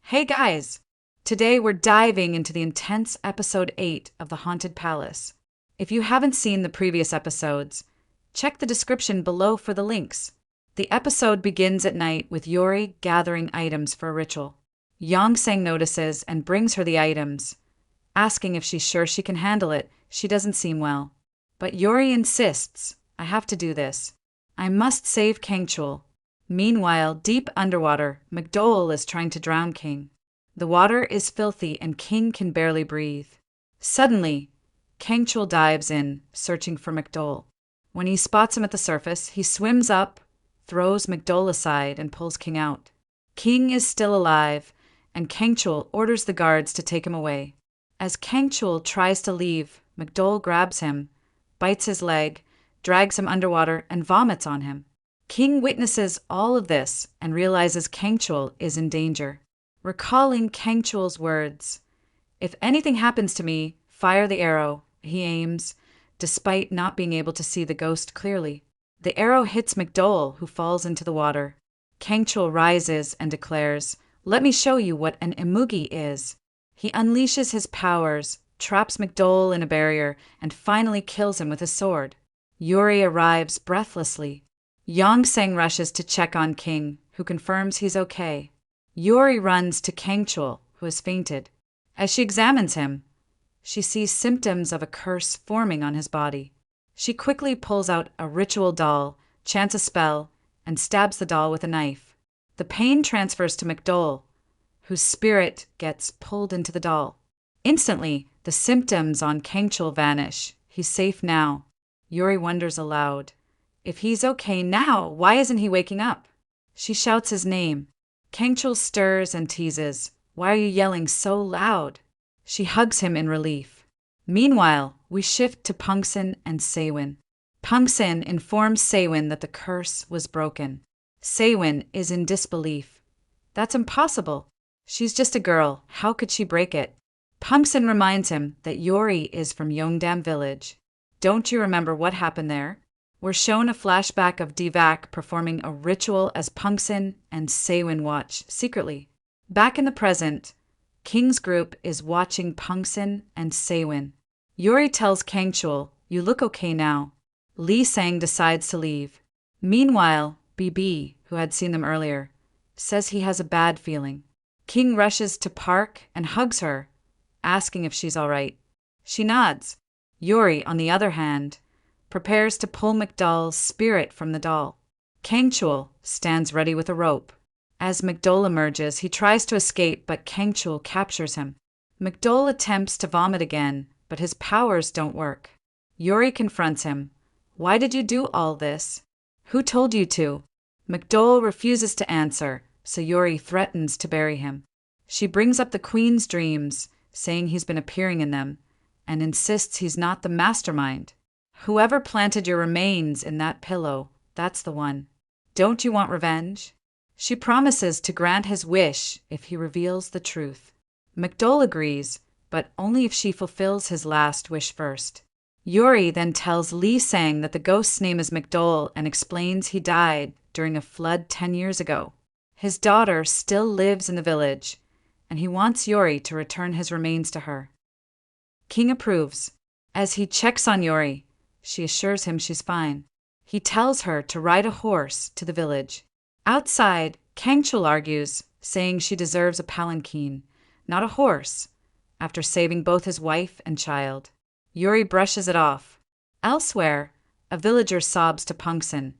Hey guys! Today we're diving into the intense episode 8 of The Haunted Palace. If you haven't seen the previous episodes, check the description below for the links. The episode begins at night with Yori gathering items for a ritual. Yongsang notices and brings her the items, asking if she's sure she can handle it. She doesn't seem well. But Yori insists, I have to do this. I must save Kangchul. Meanwhile, deep underwater, McDall is trying to drown King. The water is filthy and King can barely breathe. Suddenly, Kangchul dives in, searching for McDall. When he spots him at the surface, he swims up, throws McDall aside, and pulls King out. King is still alive, and Kangchul orders the guards to take him away. As Kangchul tries to leave, McDall grabs him, bites his leg, drags him underwater, and vomits on him. King witnesses all of this and realizes Kangchul is in danger. Recalling Kangchul's words, "If anything happens to me, fire the arrow," he aims, despite not being able to see the ghost clearly. The arrow hits McDall, who falls into the water. Kangchul rises and declares, "Let me show you what an imugi is." He unleashes his powers, traps McDall in a barrier, and finally kills him with his sword. Yori arrives breathlessly. Yongsang rushes to check on King, who confirms he's okay. Yori runs to Kangchul, who has fainted. As she examines him, she sees symptoms of a curse forming on his body. She quickly pulls out a ritual doll, chants a spell, and stabs the doll with a knife. The pain transfers to McDall, whose spirit gets pulled into the doll. Instantly, the symptoms on Kangchul vanish. He's safe now. Yori wonders aloud, if he's okay now, why isn't he waking up? She shouts his name. Kangchul stirs and teases, "Why are you yelling so loud?" She hugs him in relief. Meanwhile, we shift to Pungsen and Sewin. Pungsen informs Sewin that the curse was broken. Sewin is in disbelief. That's impossible. She's just a girl. How could she break it? Pungsen reminds him that Yori is from Yeongdam village. Don't you remember what happened there? We're shown a flashback of Divak performing a ritual as Pungsen and Sewin watch secretly. Back in the present, King's group is watching Pungsen and Sewin. Yori tells Kangchul, "You look okay now." Lee Sang decides to leave. Meanwhile, BB, who had seen them earlier, says he has a bad feeling. King rushes to Park and hugs her, asking if she's all right. She nods. Yori, on the other hand, prepares to pull McDall's spirit from the doll. Kangchul stands ready with a rope. As McDall emerges, he tries to escape, but Kangchul captures him. McDall attempts to vomit again, but his powers don't work. Yori confronts him. "Why did you do all this? Who told you to?" McDall refuses to answer, so Yori threatens to bury him. She brings up the Queen's dreams, saying he's been appearing in them, and insists he's not the mastermind. "Whoever planted your remains in that pillow, that's the one. Don't you want revenge?" She promises to grant his wish if he reveals the truth. McDall agrees, but only if she fulfills his last wish first. Yori then tells Lee Sang that the ghost's name is McDall and explains he died during a flood 10 years ago. His daughter still lives in the village, and he wants Yori to return his remains to her. King approves. As he checks on Yori, she assures him she's fine. He tells her to ride a horse to the village. Outside, Kangchul argues, saying she deserves a palanquin, not a horse, after saving both his wife and child. Yori brushes it off. Elsewhere, a villager sobs to Pungsen,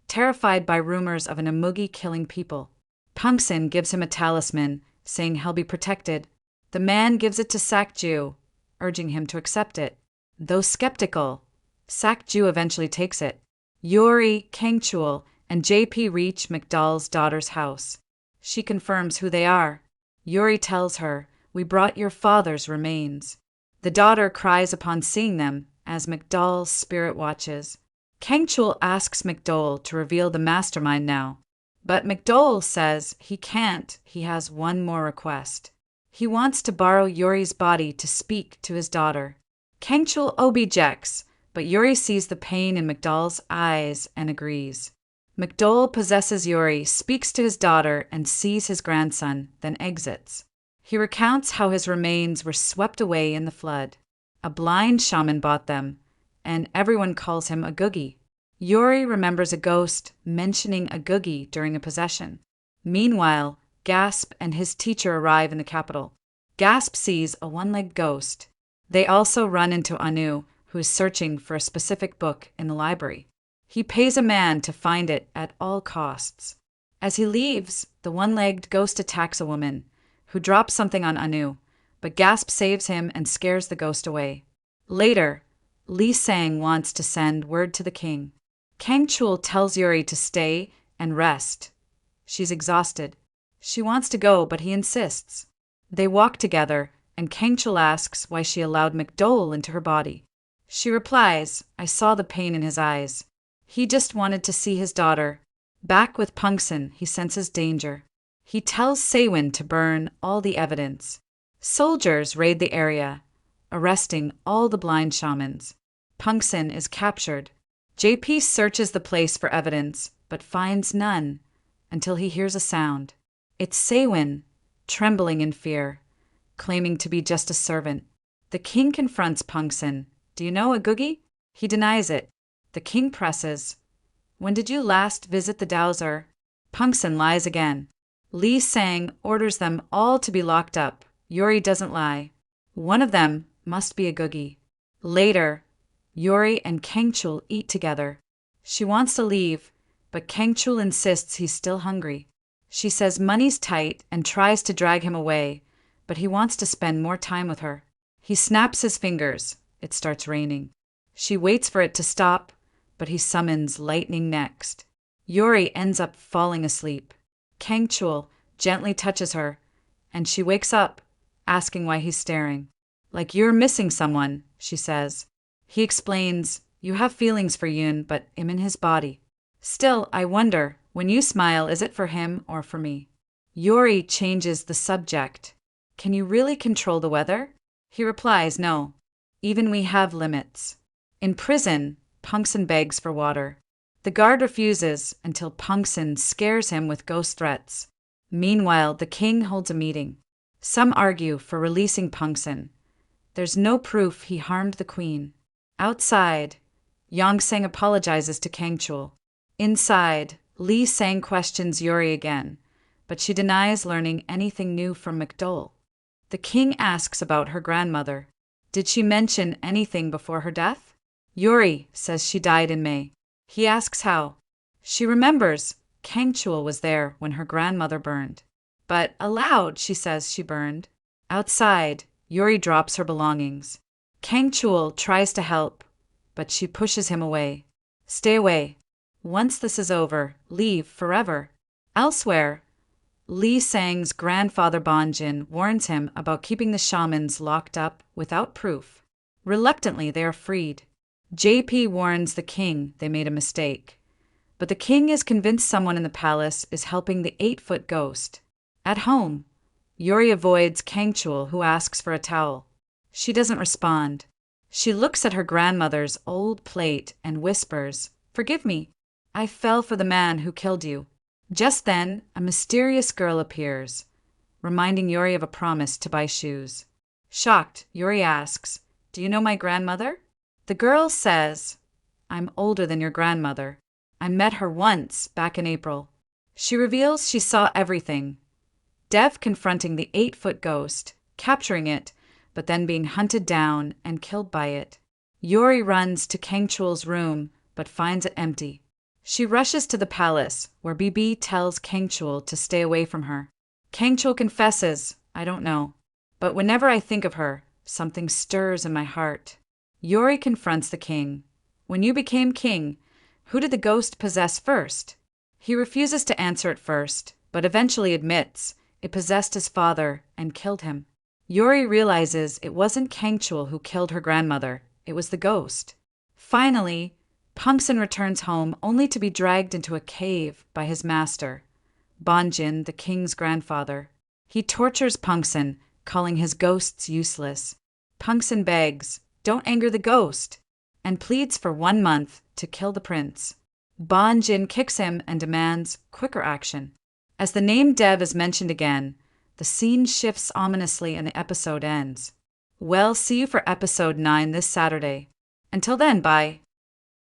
terrified by rumors of an imugi killing people. Pungsen gives him a talisman, saying he'll be protected. The man gives it to Sakju, urging him to accept it. Though skeptical, Sakju eventually takes it. Yori, Kangchul, and JP reach McDall's daughter's house. She confirms who they are. Yori tells her, "We brought your father's remains." The daughter cries upon seeing them as McDall's spirit watches. Kangchul asks McDall to reveal the mastermind now, but McDall says he can't. He has one more request. He wants to borrow Yori's body to speak to his daughter. Kangchul objects, but Yori sees the pain in McDall's eyes and agrees. McDall possesses Yori, speaks to his daughter, and sees his grandson, then exits. He recounts how his remains were swept away in the flood. A blind shaman bought them, and everyone calls him a googie. Yori remembers a ghost mentioning a googie during a possession. Meanwhile, Gasp and his teacher arrive in the capital. Gasp sees a one-legged ghost. They also run into Anu, who is searching for a specific book in the library. He pays a man to find it at all costs. As he leaves, the one-legged ghost attacks a woman, who drops something on Anu, but Gasp saves him and scares the ghost away. Later, Li Sang wants to send word to the king. Kangchul tells Yori to stay and rest. She's exhausted. She wants to go, but he insists. They walk together, and Kangchul asks why she allowed McDole into her body. She replies, "I saw the pain in his eyes. He just wanted to see his daughter." Back with Pungsen, he senses danger. He tells Sewin to burn all the evidence. Soldiers raid the area, arresting all the blind shamans. Pungsen is captured. JP searches the place for evidence, but finds none, until he hears a sound. It's Sewin, trembling in fear, claiming to be just a servant. The king confronts Pungsen. "Do you know a googie?" He denies it. The king presses. "When did you last visit the dowser?" Pungsen lies again. Li Sang orders them all to be locked up. Yori doesn't lie. One of them must be a googie. Later, Yori and Kangchul eat together. She wants to leave, but Kangchul insists he's still hungry. She says money's tight and tries to drag him away, but he wants to spend more time with her. He snaps his fingers. It starts raining. She waits for it to stop, but he summons lightning next. Yori ends up falling asleep. Kangchul gently touches her, and she wakes up, asking why he's staring. "Like you're missing someone," she says. He explains, "You have feelings for Yun, but I'm in his body. Still, I wonder, when you smile, is it for him or for me?" Yori changes the subject. "Can you really control the weather?" He replies, "No. Even we have limits." In prison, Pungsen begs for water. The guard refuses until Pungsen scares him with ghost threats. Meanwhile, the king holds a meeting. Some argue for releasing Pungsen. There's no proof he harmed the queen. Outside, Yongsang apologizes to Kangchul. Inside, Li Sang questions Yori again, but she denies learning anything new from McDole. The king asks about her grandmother. Did she mention anything before her death? Yori says she died in May. He asks how. She remembers Kangchul was there when her grandmother burned. But aloud, she says she burned. Outside, Yori drops her belongings. Kangchul tries to help, but she pushes him away. "Stay away. Once this is over, leave forever." Elsewhere, Li Sang's grandfather Banjin warns him about keeping the shamans locked up without proof. Reluctantly, they are freed. JP warns the king they made a mistake. But the king is convinced someone in the palace is helping the 8-foot ghost. At home, Yori avoids Kangchul, who asks for a towel. She doesn't respond. She looks at her grandmother's old plate and whispers, "Forgive me. I fell for the man who killed you." Just then, a mysterious girl appears, reminding Yori of a promise to buy shoes. Shocked, Yori asks, "Do you know my grandmother?" The girl says, "I'm older than your grandmother. I met her once, back in April." She reveals she saw everything. Dev confronting the 8-foot ghost, capturing it, but then being hunted down and killed by it. Yori runs to Kangchul's room, but finds it empty. She rushes to the palace, where BB tells Kangchul to stay away from her. Kangchul confesses, "I don't know. But whenever I think of her, something stirs in my heart." Yori confronts the king. "When you became king, who did the ghost possess first?" He refuses to answer at first, but eventually admits it possessed his father and killed him. Yori realizes it wasn't Kangchul who killed her grandmother, it was the ghost. Finally, Pungsen returns home only to be dragged into a cave by his master, Banjin, the king's grandfather. He tortures Pungsen, calling his ghosts useless. Pungsen begs, "Don't anger the ghost," and pleads for 1 month to kill the prince. Ban Jin kicks him and demands quicker action. As the name Dev is mentioned again, the scene shifts ominously and the episode ends. Well, see you for episode 9 this Saturday. Until then, bye.